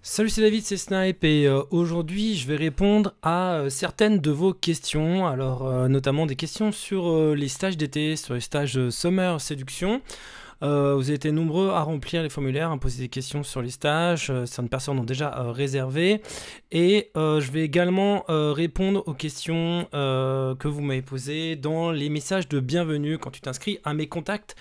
Salut, c'est David, c'est Snipe et aujourd'hui je vais répondre à certaines de vos questions, alors notamment des questions sur les stages d'été, sur les stages Summer Séduction. Vous avez été nombreux à remplir les formulaires, à poser des questions sur les stages, certaines personnes ont déjà réservé et je vais également répondre aux questions que vous m'avez posées dans les messages de bienvenue quand tu t'inscris à mes contacts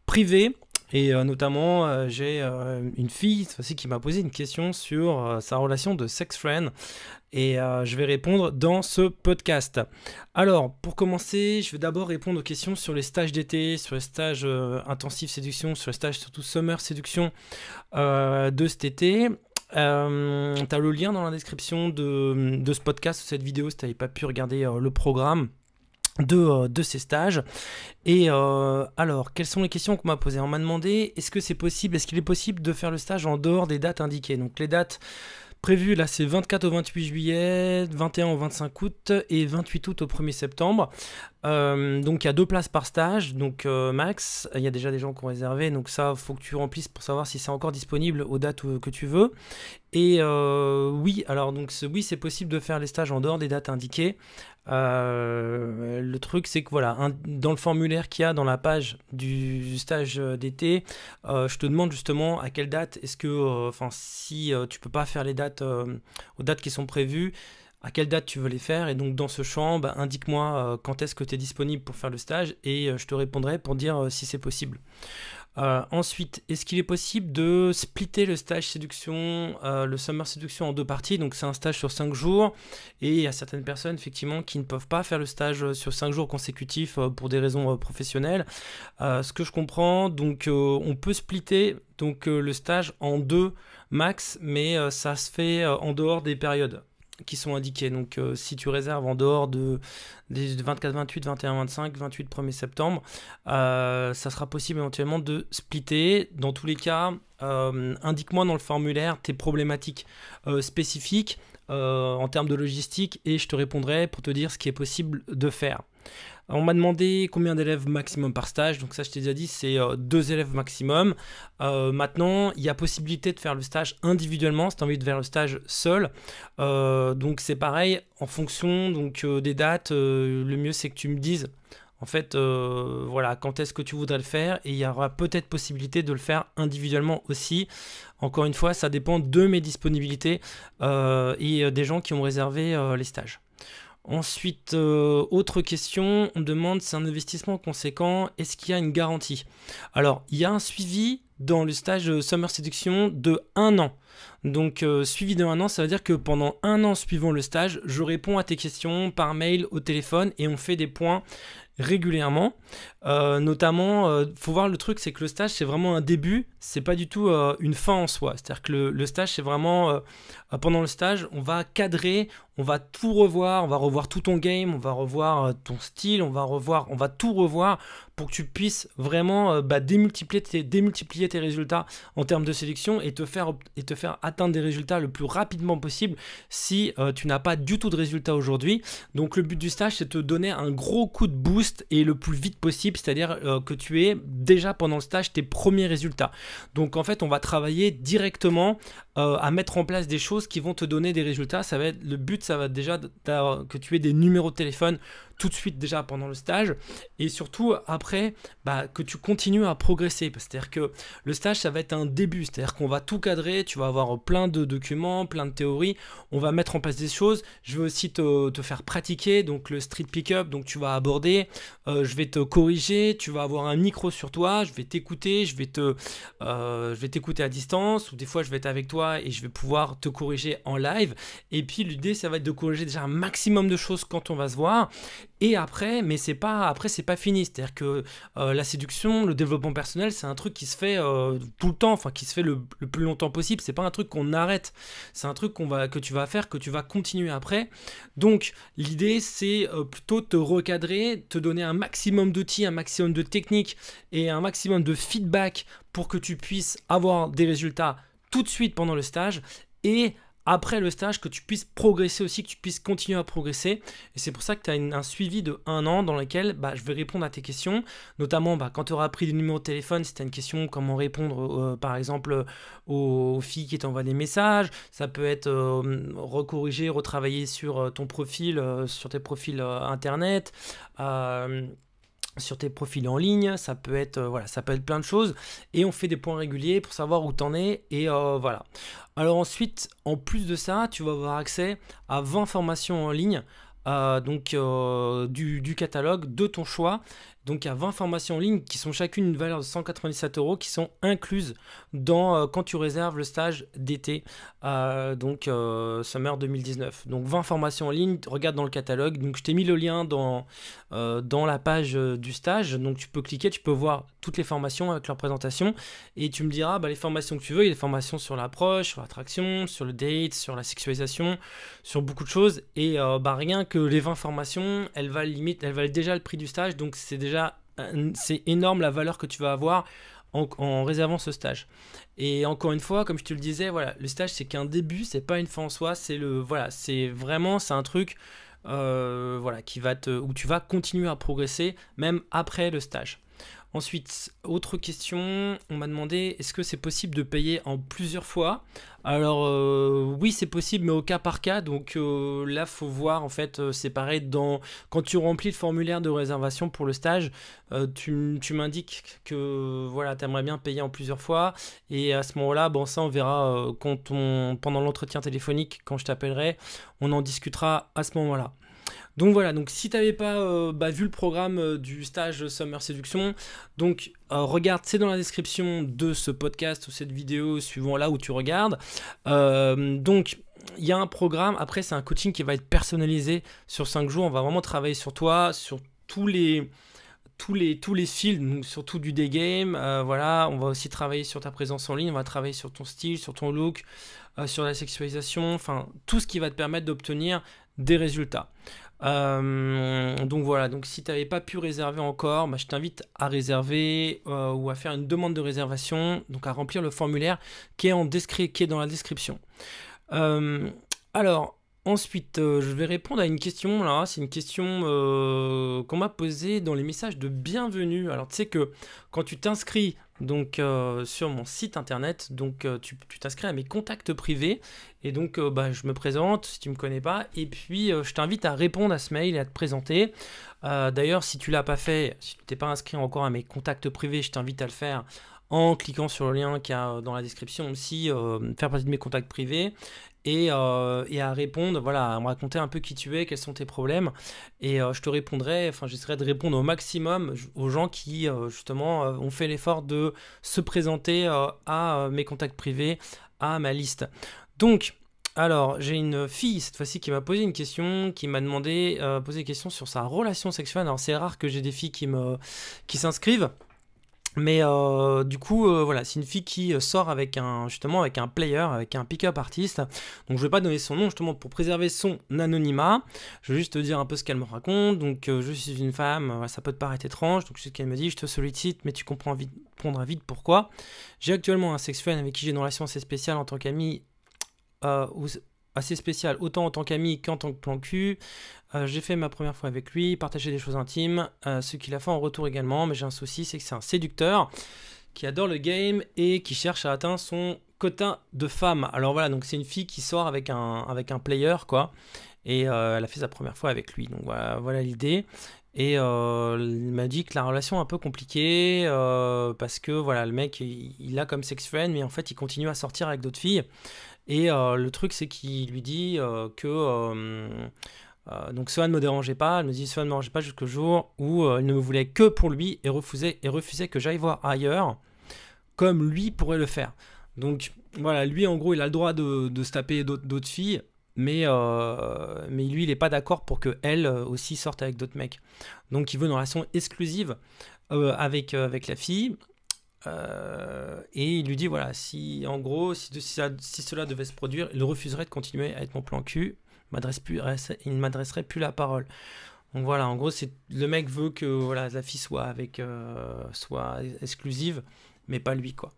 privés. Et notamment, j'ai une fille cette fois-ci qui m'a posé une question sur sa relation de sex friend et je vais répondre dans ce podcast. Alors, pour commencer, je vais d'abord répondre aux questions sur les stages d'été, sur les stages intensifs séduction, sur les stages surtout summer séduction de cet été. Tu as le lien dans la description de ce podcast, de cette vidéo, si tu n'avais pas pu regarder le programme de ces stages. Et alors, quelles sont les questions qu'on m'a posées? On m'a demandé, est-ce qu'il est possible de faire le stage en dehors des dates indiquées? Donc les dates prévues là, c'est 24 au 28 juillet, 21 au 25 août et 28 août au 1er septembre. Donc il y a 2 places par stage, donc max, il y a déjà des gens qui ont réservé, donc ça faut que tu remplisses pour savoir si c'est encore disponible aux dates que tu veux. Et oui, alors donc oui, c'est possible de faire les stages en dehors des dates indiquées. Le truc c'est que voilà, dans le formulaire qu'il y a dans la page du stage d'été, je te demande justement à quelle date est-ce que, si tu peux pas faire les dates aux dates qui sont prévues, à quelle date tu veux les faire, et donc dans ce champ, indique-moi quand est-ce que tu es disponible pour faire le stage, et je te répondrai pour dire si c'est possible. Ensuite, est-ce qu'il est possible de splitter le stage séduction, le summer séduction en 2 parties? Donc c'est un stage sur 5 jours, et il y a certaines personnes effectivement qui ne peuvent pas faire le stage sur 5 jours consécutifs pour des raisons professionnelles. Ce que je comprends, donc on peut splitter donc, le stage en 2 max, mais ça se fait en dehors des périodes qui sont indiqués. Donc si tu réserves en dehors des 24, 28, 21, 25, 28, 1er septembre, ça sera possible éventuellement de splitter. Dans tous les cas, indique-moi dans le formulaire tes problématiques spécifiques en termes de logistique et je te répondrai pour te dire ce qui est possible de faire. On m'a demandé combien d'élèves maximum par stage, donc ça je t'ai déjà dit, c'est 2 élèves maximum. Maintenant, il y a possibilité de faire le stage individuellement si tu as envie de faire le stage seul. Donc c'est pareil, en fonction donc, des dates, le mieux c'est que tu me dises en fait voilà, quand est-ce que tu voudrais le faire, et il y aura peut-être possibilité de le faire individuellement aussi. Encore une fois, ça dépend de mes disponibilités et des gens qui ont réservé les stages. Ensuite, autre question, on me demande c'est un investissement conséquent, est-ce qu'il y a une garantie? Alors, il y a un suivi dans le stage Summer Séduction de 1 an. Donc, suivi de 1 an, ça veut dire que pendant 1 an suivant le stage, je réponds à tes questions par mail, au téléphone, et on fait des points régulièrement. Notamment, faut voir, le truc c'est que le stage c'est vraiment un début, c'est pas du tout une fin en soi. C'est à dire que le stage c'est vraiment pendant le stage on va cadrer, on va tout revoir, on va revoir tout ton game, on va revoir ton style, on va tout revoir pour que tu puisses vraiment démultiplier tes résultats en termes de sélection et te faire atteindre des résultats le plus rapidement possible si tu n'as pas du tout de résultats aujourd'hui. Donc le but du stage c'est de te donner un gros coup de boost et le plus vite possible, c'est-à-dire que tu aies déjà pendant le stage tes premiers résultats. Donc en fait on va travailler directement à mettre en place des choses qui vont te donner des résultats. Le but ça va être déjà que tu aies des numéros de téléphone tout de suite déjà pendant le stage, et surtout après que tu continues à progresser. C'est-à-dire que le stage ça va être un début, c'est-à-dire qu'on va tout cadrer, tu vas avoir plein de documents, plein de théories, on va mettre en place des choses. Je vais aussi te faire pratiquer, donc le street pick-up, donc tu vas aborder, je vais te corriger, tu vas avoir un micro sur toi, je vais t'écouter, je vais t'écouter à distance, ou des fois je vais être avec toi et je vais pouvoir te corriger en live. Et puis l'idée ça va être de corriger déjà un maximum de choses quand on va se voir. Et après, mais c'est pas fini. C'est-à-dire que la séduction, le développement personnel, c'est un truc qui se fait tout le temps, enfin qui se fait le plus longtemps possible. C'est pas un truc qu'on arrête. C'est un truc que tu vas faire, que tu vas continuer après. Donc l'idée, c'est plutôt de te recadrer, te donner un maximum d'outils, un maximum de techniques et un maximum de feedback pour que tu puisses avoir des résultats tout de suite pendant le stage. Et après le stage, que tu puisses progresser aussi, que tu puisses continuer à progresser. Et c'est pour ça que tu as un suivi de 1 an dans lequel je vais répondre à tes questions, notamment quand tu auras pris le numéro de téléphone, si tu as une question, comment répondre par exemple aux filles qui t'envoient des messages. Ça peut être recorriger, retravailler sur ton profil, sur tes profils internet. Sur tes profils en ligne, ça peut être voilà, ça peut être plein de choses, et on fait des points réguliers pour savoir où t'en es, et voilà. Alors ensuite, en plus de ça, tu vas avoir accès à 20 formations en ligne, du catalogue de ton choix. Donc il y a 20 formations en ligne qui sont chacune une valeur de 197 euros, qui sont incluses quand tu réserves le stage d'été, Summer 2019. Donc 20 formations en ligne, regarde dans le catalogue. Donc je t'ai mis le lien dans la page du stage. Donc tu peux cliquer, tu peux voir toutes les formations avec leur présentation, et tu me diras les formations que tu veux. Il y a des formations sur l'approche, sur l'attraction, sur le date, sur la sexualisation, sur beaucoup de choses. Et rien que les 20 formations, elles valent déjà le prix du stage. Donc c'est énorme la valeur que tu vas avoir en réservant ce stage. Et encore une fois, comme je te le disais, voilà, le stage c'est qu'un début, c'est pas une fin en soi, c'est un truc où tu vas continuer à progresser même après le stage. Ensuite, autre question, on m'a demandé est-ce que c'est possible de payer en plusieurs fois? Alors oui, c'est possible, mais au cas par cas. Donc là, faut voir, en fait, c'est pareil, quand tu remplis le formulaire de réservation pour le stage, tu m'indiques que voilà, tu aimerais bien payer en plusieurs fois, et à ce moment-là, ça on verra pendant l'entretien téléphonique, quand je t'appellerai, on en discutera à ce moment-là. Donc voilà, donc si tu n'avais pas vu le programme du stage Summer Séduction, donc regarde, c'est dans la description de ce podcast ou cette vidéo, suivant là où tu regardes. Donc il y a un programme, après c'est un coaching qui va être personnalisé sur 5 jours, on va vraiment travailler sur toi, sur tous les fils, donc surtout du day game, voilà, on va aussi travailler sur ta présence en ligne, on va travailler sur ton style, sur ton look, sur la sexualisation, enfin tout ce qui va te permettre d'obtenir des résultats. Donc voilà, donc si tu n'avais pas pu réserver encore, je t'invite à réserver ou à faire une demande de réservation, donc à remplir le formulaire qui est dans la description. Alors ensuite, je vais répondre à une question là. C'est une question qu'on m'a posée dans les messages de bienvenue. Alors tu sais que quand tu t'inscris donc sur mon site internet, donc tu t'inscris à mes contacts privés, et donc je me présente si tu me connais pas, et puis je t'invite à répondre à ce mail et à te présenter. D'ailleurs, si tu l'as pas fait, si tu t'es pas inscrit encore à mes contacts privés, je t'invite à le faire en cliquant sur le lien qu'il y a dans la description aussi, faire partie de mes contacts privés, et à répondre, voilà, à me raconter un peu qui tu es, quels sont tes problèmes, et je te répondrai, j'essaierai de répondre au maximum aux gens qui justement ont fait l'effort de se présenter à mes contacts privés, à ma liste. Donc alors, j'ai une fille cette fois-ci qui m'a posé une question, qui m'a demandé poser des questions sur sa relation sexuelle. Alors c'est rare que j'ai des filles qui s'inscrivent. Mais du coup, voilà, c'est une fille qui sort avec un player, avec un pick-up artiste. Donc je vais pas donner son nom justement pour préserver son anonymat. Je vais juste te dire un peu ce qu'elle me raconte. Donc je suis une femme, ça peut te paraître étrange. Donc c'est ce qu'elle me dit, je te sollicite, mais tu comprendras vite pourquoi. J'ai actuellement un sexuel avec qui j'ai une relation assez spéciale en tant qu'ami, assez spéciale autant en tant qu'ami qu'en tant que plan cul. J'ai fait ma première fois avec lui, partagé des choses intimes, ce qu'il a fait en retour également, mais j'ai un souci, c'est que c'est un séducteur qui adore le game et qui cherche à atteindre son quota de femmes. Alors voilà, donc c'est une fille qui sort avec un player, quoi, et elle a fait sa première fois avec lui, donc voilà l'idée. Et il m'a dit que la relation est un peu compliquée, parce que voilà, le mec il a comme sex friend, mais en fait il continue à sortir avec d'autres filles. Et le truc, c'est qu'il lui dit donc cela ne me dérangeait pas. Elle me dit cela ne me dérangeait pas jusqu'au jour où elle ne me voulait que pour lui et refusait que j'aille voir ailleurs, comme lui pourrait le faire. Donc voilà, lui en gros, il a le droit de se taper d'autres filles, mais lui, il n'est pas d'accord pour qu'elle aussi sorte avec d'autres mecs. Donc il veut une relation exclusive avec la fille. Et il lui dit voilà, si cela devait se produire, il refuserait de continuer à être mon plan cul, il ne m'adresserait plus la parole. Donc voilà, en gros, le mec veut que voilà, la fille soit exclusive, mais pas lui, quoi.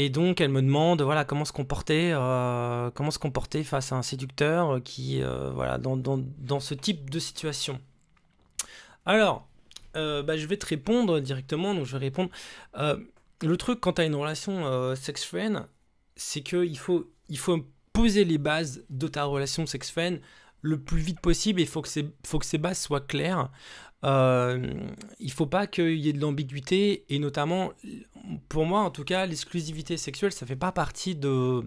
Et donc elle me demande voilà comment se comporter face à un séducteur qui voilà dans ce type de situation. Alors je vais te répondre directement. Donc je vais répondre. Euh, le truc quand tu as une relation sex-friend, c'est que il faut poser les bases de ta relation sex-friend le plus vite possible. Il faut que ces bases soient claires. Il faut pas qu'il y ait de l'ambiguïté, et notamment, pour moi en tout cas, l'exclusivité sexuelle, ça fait pas partie de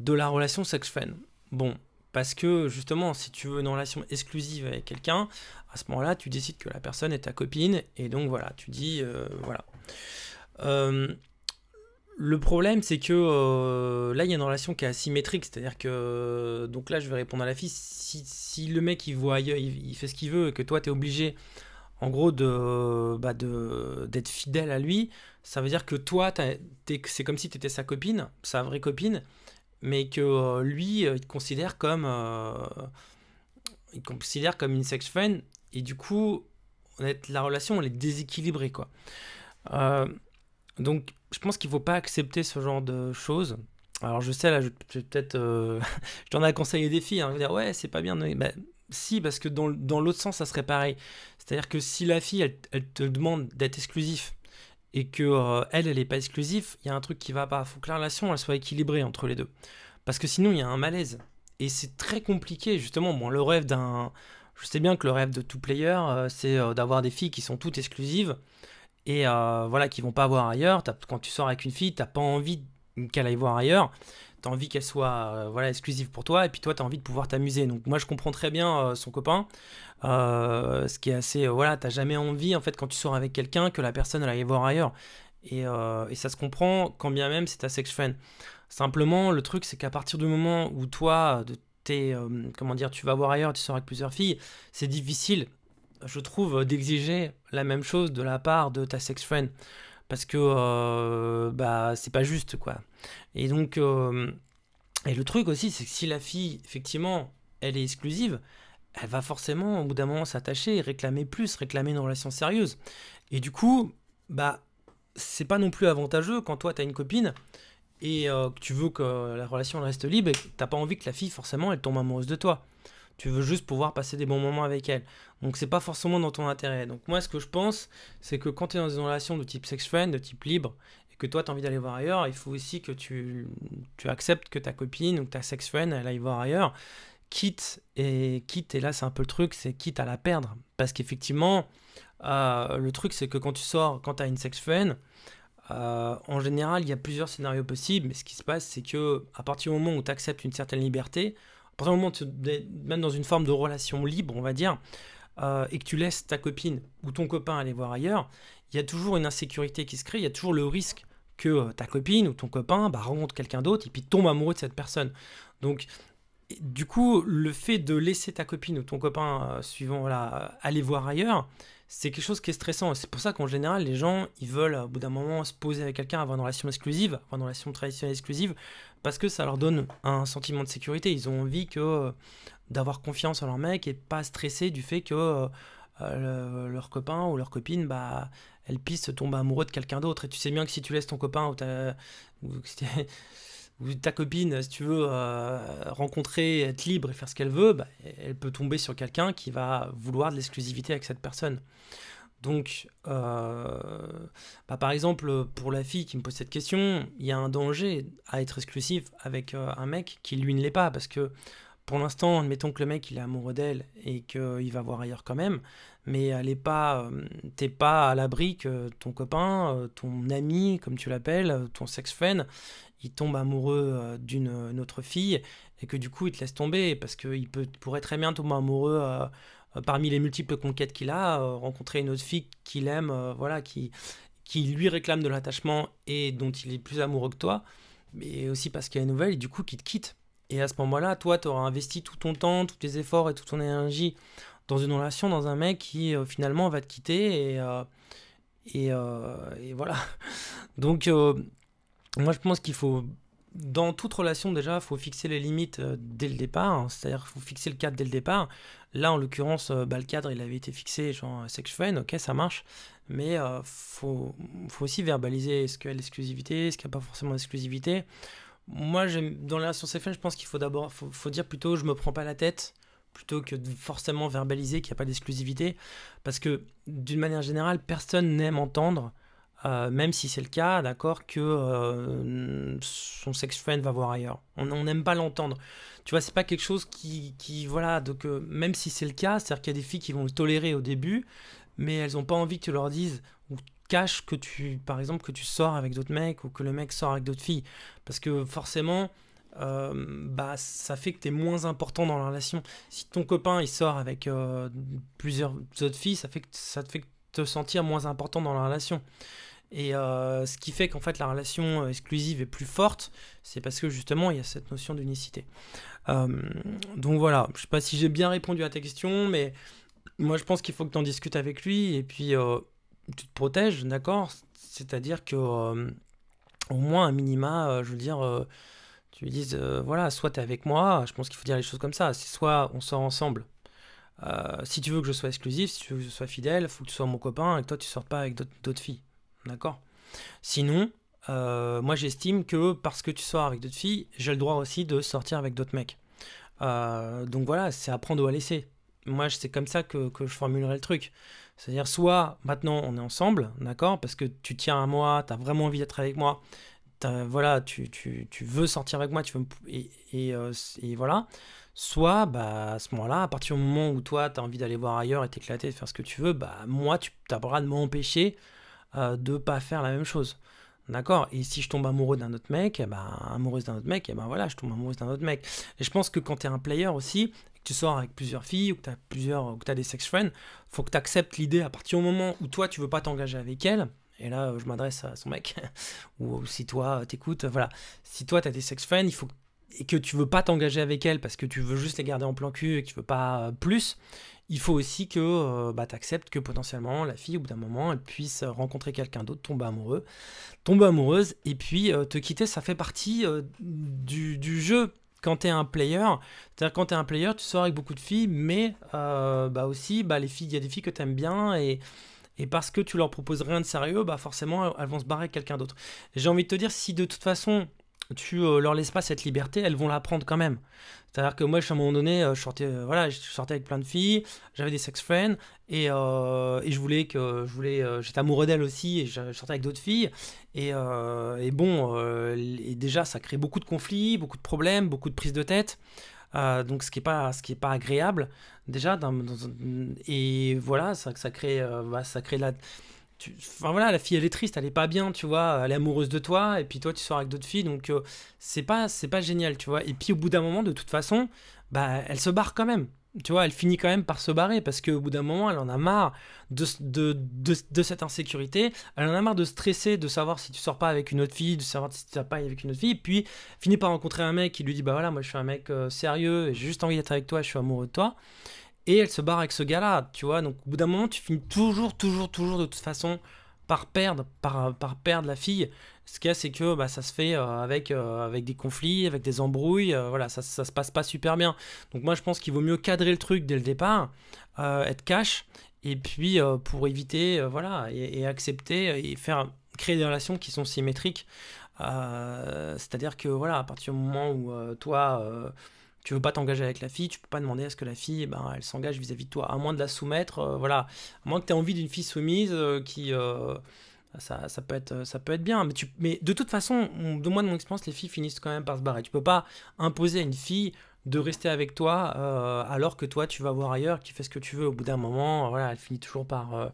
la relation sex-friend. Bon, parce que justement, si tu veux une relation exclusive avec quelqu'un, à ce moment-là, tu décides que la personne est ta copine, et donc voilà, tu dis, voilà. Euh, le problème, c'est que là, il y a une relation qui est asymétrique, c'est-à-dire que, donc là, je vais répondre à la fille, si le mec, il voit ailleurs, il fait ce qu'il veut, et que toi, tu es obligé, en gros, d'être fidèle à lui, ça veut dire que toi, c'est comme si tu étais sa copine, sa vraie copine, mais que lui, il considère comme une sex friend, et du coup, la relation, elle est déséquilibrée, quoi. Euh, donc, je pense qu'il faut pas accepter ce genre de choses. Alors, je sais, là, je vais peut-être. Je t'en ai conseillé des filles, hein, je vais dire, ouais, c'est pas bien. Bah, si, parce que dans l'autre sens, ça serait pareil. C'est-à-dire que si la fille, elle te demande d'être exclusif et que elle est pas exclusive, il y a un truc qui va pas. Il faut que la relation, elle soit équilibrée entre les deux. Parce que sinon, il y a un malaise. Et c'est très compliqué, justement. Bon, le rêve d'un. Je sais bien que le rêve de tout player, c'est d'avoir des filles qui sont toutes exclusives et voilà, qui vont pas voir ailleurs. Quand tu sors avec une fille, t'as pas envie qu'elle aille voir ailleurs. T'as envie qu'elle soit voilà, exclusive pour toi, et puis toi, t'as envie de pouvoir t'amuser. Donc moi, je comprends très bien son copain. Ce qui est assez... voilà, t'as jamais envie, en fait, quand tu sors avec quelqu'un, que la personne elle aille voir ailleurs. Et ça se comprend quand bien même c'est ta sex friend. Simplement, le truc, c'est qu'à partir du moment où toi, comment dire, tu vas voir ailleurs, tu sors avec plusieurs filles, c'est difficile, je trouve, d'exiger la même chose de la part de ta sex friend. Parce que bah, c'est pas juste, quoi. Et donc, et le truc aussi, c'est que si la fille, effectivement, elle est exclusive, elle va forcément, au bout d'un moment, s'attacher et réclamer plus, réclamer une relation sérieuse. Et du coup, bah, c'est pas non plus avantageux quand toi, t'as une copine et que tu veux que la relation reste libre et que t'as pas envie que la fille, forcément, elle tombe amoureuse de toi. Tu veux juste pouvoir passer des bons moments avec elle. Donc c'est pas forcément dans ton intérêt. Donc moi, ce que je pense, c'est que quand tu es dans une relation de type sex friend, de type libre, et que toi tu as envie d'aller voir ailleurs, il faut aussi que tu acceptes que ta copine ou que ta sex friend, elle aille voir ailleurs. Quitte, et là c'est un peu le truc, c'est quitte à la perdre. Parce qu'effectivement, le truc c'est que quand tu sors, quand tu as une sex friend, en général, il y a plusieurs scénarios possibles, mais ce qui se passe, c'est que à partir du moment où tu acceptes une certaine liberté, à partir du moment où tu es même dans une forme de relation libre, on va dire, et que tu laisses ta copine ou ton copain aller voir ailleurs, il y a toujours une insécurité qui se crée, il y a toujours le risque que ta copine ou ton copain rencontre quelqu'un d'autre et puis tombe amoureux de cette personne. Donc, du coup, le fait de laisser ta copine ou ton copain, suivant, voilà, aller voir ailleurs, c'est quelque chose qui est stressant. C'est pour ça qu'en général, les gens, ils veulent, au bout d'un moment, se poser avec quelqu'un, avoir une relation exclusive, avoir une relation traditionnelle exclusive, parce que ça leur donne un sentiment de sécurité. Ils ont envie d'avoir confiance en leur mec et pas stresser du fait que leur copain ou leur copine, bah, elle puisse tomber amoureux de quelqu'un d'autre. Et tu sais bien que si tu laisses ton copain ou ta copine, si tu veux, rencontrer, être libre et faire ce qu'elle veut, bah, elle peut tomber sur quelqu'un qui va vouloir de l'exclusivité avec cette personne. Donc, bah, par exemple, pour la fille qui me pose cette question, il y a un danger à être exclusif avec un mec qui lui ne l'est pas, parce que pour l'instant, admettons que le mec il est amoureux d'elle et qu'il va voir ailleurs quand même, mais elle est pas, t'es pas à l'abri que ton copain, ton ami, comme tu l'appelles, ton sex friend, il tombe amoureux d'une autre fille et que du coup il te laisse tomber parce pourrait très bien tomber amoureux parmi les multiples conquêtes qu'il a, rencontrer une autre fille qu'il aime, voilà, qui lui réclame de l'attachement et dont il est plus amoureux que toi, mais aussi parce qu'il y a une nouvelle et du coup qui te quitte. Et à ce moment-là, toi, tu auras investi tout ton temps, tous tes efforts et toute ton énergie dans une relation, dans un mec qui finalement va te quitter et voilà. Donc moi je pense qu'il faut dans toute relation, déjà, il faut fixer les limites dès le départ, hein. C'est-à-dire qu'il faut fixer le cadre dès le départ. Là, en l'occurrence, le cadre, il avait été fixé, genre sex friend, ok, ça marche. Mais faut aussi verbaliser est-ce qu'il y a l'exclusivité, est-ce qu'il n'y a pas forcément d'exclusivité. Moi, dans les relations sex friend, je pense qu'il faut d'abord faut dire plutôt je me prends pas la tête, plutôt que de forcément verbaliser qu'il n'y a pas d'exclusivité. Parce que d'une manière générale, personne n'aime entendre même si c'est le cas, d'accord, que son sex friend va voir ailleurs. On n'aime pas l'entendre. Tu vois, c'est pas quelque chose voilà, donc même si c'est le cas, c'est-à-dire qu'il y a des filles qui vont le tolérer au début, mais elles ont pas envie que tu leur dises ou caches que par exemple, que tu sors avec d'autres mecs ou que le mec sort avec d'autres filles. Parce que forcément, bah, ça fait que tu es moins important dans la relation. Si ton copain il sort avec plusieurs autres filles, ça te fait te sentir moins important dans la relation. Et ce qui fait qu'en fait la relation exclusive est plus forte, c'est parce que justement il y a cette notion d'unicité. Euh, donc voilà, je sais pas si j'ai bien répondu à ta question, mais moi je pense qu'il faut que tu en discutes avec lui et puis tu te protèges, d'accord. C'est-à-dire que au moins un minima, je veux dire, tu lui dises, voilà, soit tu es avec moi, je pense qu'il faut dire les choses comme ça, c'est soit on sort ensemble. Si tu veux que je sois exclusif, si tu veux que je sois fidèle, il faut que tu sois mon copain et que toi tu sortes pas avec d'autres filles. D'accord. Sinon, moi j'estime que parce que tu sors avec d'autres filles, j'ai le droit aussi de sortir avec d'autres mecs. Donc voilà, c'est à prendre ou à laisser. Moi, c'est comme ça que je formulerai le truc. C'est-à-dire, soit maintenant on est ensemble, d'accord, parce que tu tiens à moi, tu as vraiment envie d'être avec moi, voilà, tu veux sortir avec moi, et voilà. Soit, bah, à ce moment-là, à partir du moment où toi, tu as envie d'aller voir ailleurs et t'éclater, de faire ce que tu veux, bah, moi, tu as le droit de m'empêcher de pas faire la même chose. D'accord. Et si je tombe amoureux d'un autre mec, eh ben, amoureuse d'un autre mec, et ben voilà, je tombe amoureuse d'un autre mec. Et je pense que quand tu es un player aussi, que tu sors avec plusieurs filles, ou que tu as des sex friends, faut que tu acceptes l'idée à partir du moment où toi, tu veux pas t'engager avec elle. Et là, je m'adresse à son mec. Ou si toi, t'écoutes, voilà. Si toi, tu as des sex friends, et que tu veux pas t'engager avec elle parce que tu veux juste les garder en plan cul et que tu veux pas plus, il faut aussi que bah, tu acceptes que potentiellement la fille, au bout d'un moment, elle puisse rencontrer quelqu'un d'autre, tomber amoureuse, et puis te quitter. Ça fait partie du jeu quand tu es un player. C'est-à-dire quand tu es un player, tu sors avec beaucoup de filles, mais bah aussi, bah, les filles, il y a des filles que tu aimes bien, et parce que tu leur proposes rien de sérieux, bah forcément, elles vont se barrer avec quelqu'un d'autre. J'ai envie de te dire, si de toute façon, tu leur laisses pas cette liberté, elles vont la prendre quand même. C'est-à-dire que moi, à un moment donné, voilà, je sortais avec plein de filles, j'avais des sex friends, et j'étais amoureux d'elles aussi, et je sortais avec d'autres filles. Et bon, et déjà, ça crée beaucoup de conflits, beaucoup de problèmes, beaucoup de prises de tête. Donc ce qui est pas agréable déjà et voilà ça crée ça crée enfin voilà, la fille elle est triste, elle est pas bien, tu vois, elle est amoureuse de toi, et puis toi tu sors avec d'autres filles, donc c'est pas génial, tu vois. Et puis au bout d'un moment, de toute façon, bah elle se barre quand même, tu vois, elle finit quand même par se barrer parce qu'au bout d'un moment, elle en a marre de cette insécurité, elle en a marre de stresser, de savoir si tu sors pas avec une autre fille, de savoir si tu sors pas avec une autre fille, et puis finit par rencontrer un mec qui lui dit bah voilà, moi je suis un mec sérieux et j'ai juste envie d'être avec toi, je suis amoureux de toi. Et elle se barre avec ce gars-là, tu vois. Donc au bout d'un moment, tu finis toujours, toujours, toujours de toute façon par perdre la fille. Ce qu'il y a, c'est que bah, ça se fait avec des conflits, avec des embrouilles. Voilà, ça se passe pas super bien. Donc moi, je pense qu'il vaut mieux cadrer le truc dès le départ, être cash, et puis pour éviter, voilà, et accepter et créer des relations qui sont symétriques. C'est-à-dire que voilà, à partir du moment où toi tu veux pas t'engager avec la fille, tu peux pas demander à ce que la fille, ben, elle s'engage vis-à-vis de toi, à moins de la soumettre, voilà, à moins que tu aies envie d'une fille soumise ça peut être bien, mais de toute façon, de moi de mon expérience, les filles finissent quand même par se barrer. Tu peux pas imposer à une fille de rester avec toi alors que toi tu vas voir ailleurs, qui fait ce que tu veux. Au bout d'un moment, voilà, elle finit toujours par,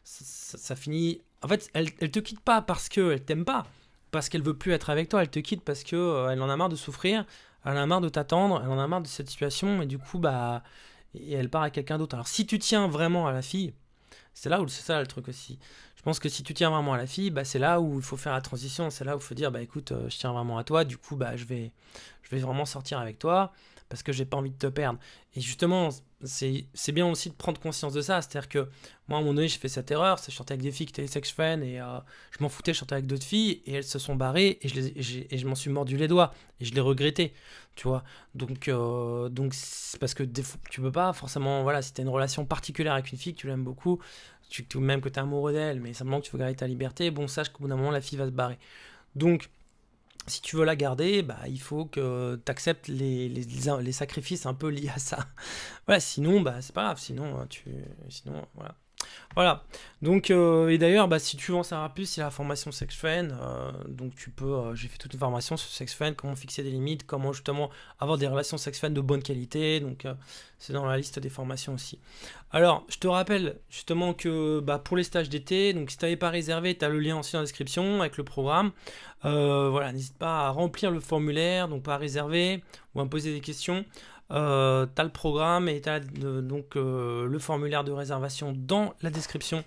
ça finit. En fait, elle te quitte pas parce que elle t'aime pas, parce qu'elle veut plus être avec toi. Elle te quitte parce que elle en a marre de souffrir. Elle en a marre de t'attendre, elle en a marre de cette situation, et du coup, bah, et elle part à quelqu'un d'autre. Alors, si tu tiens vraiment à la fille, c'est là où c'est ça le truc aussi. Je pense que si tu tiens vraiment à la fille, bah, c'est là où il faut faire la transition. C'est là où il faut dire, bah écoute, je tiens vraiment à toi, du coup, bah, je vais vraiment sortir avec toi parce que j'ai pas envie de te perdre. Et justement, c'est bien aussi de prendre conscience de ça. C'est-à-dire que moi, à un moment donné, j'ai fait cette erreur. C'est je sortais avec des filles qui étaient sex friends et je m'en foutais. Je sortais avec d'autres filles et elles se sont barrées et et je m'en suis mordu les doigts et je l'ai regretté. Tu vois. Donc c'est parce que tu peux pas forcément. Voilà, si tu as une relation particulière avec une fille, que tu l'aimes beaucoup, même que tu es amoureux d'elle, mais simplement que tu veux garder ta liberté, bon, sache qu'au bout d'un moment, la fille va se barrer. Donc, si tu veux la garder, bah, il faut que tu acceptes les sacrifices un peu liés à ça. Ouais, sinon, bah, c'est pas grave. Sinon, voilà. Voilà. Donc, et d'ailleurs, bah, si tu veux en savoir plus, il y a la formation SexFriend. Donc, j'ai fait toute une formation sur SexFriend, comment fixer des limites, comment justement avoir des relations SexFriend de bonne qualité. Donc, c'est dans la liste des formations aussi. Alors, je te rappelle justement que bah, pour les stages d'été, donc si tu n'avais pas réservé, tu as le lien aussi dans la description avec le programme. Voilà, n'hésite pas à remplir le formulaire, donc pas à réserver ou à me poser des questions. T'as le programme et t'as donc le formulaire de réservation dans la description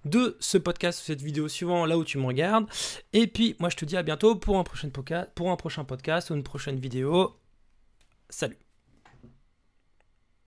de ce podcast ou cette vidéo suivant là où tu me regardes. Et puis moi je te dis à bientôt pour un prochain podcast ou une prochaine vidéo. Salut.